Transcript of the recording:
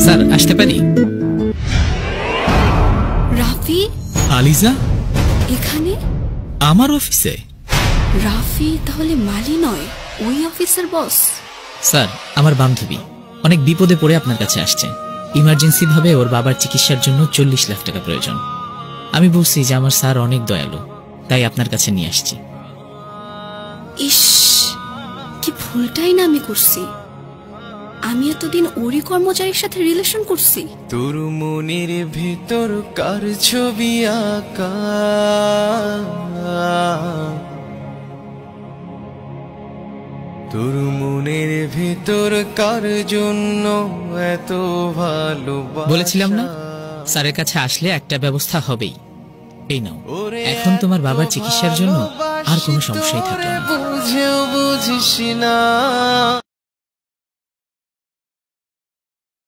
Sir আসতে পারি? রাফি, আলিজা এখানে? আমার অফিসে? রাফি তাহলে মালি নয়, ওই অফিসের বস? স্যার আমার বান্ধবী অনেক বিপদে পড়ে আপনার কাছে আসছে। ইমার্জেন্সি ভাবে ওর বাবার চিকিৎসার জন্য 40 লাখ টাকা প্রয়োজন। আমি বলছি যে আমার স্যার অনেক দয়ালু, তাই আপনার কাছে নিয়ে আসছি। ইস, কি ভুলটাই না আমি করছি। আমি এতদিন ওরই কর্মচারীর সাথে রিলেশন করছি। তোর মনের ভিতর কার ছবি আঁকা, তোর মনের ভিতর কার জন্য এত ভালোবাসা। বলেছিলাম না স্যারের কাছে আসলে একটা ব্যবস্থা হবেই। এই নাও, এখন তোমার বাবার চিকিৎসার জন্য আর কোনো সমস্যাই থাকবে না। বুঝেও বুঝিস না।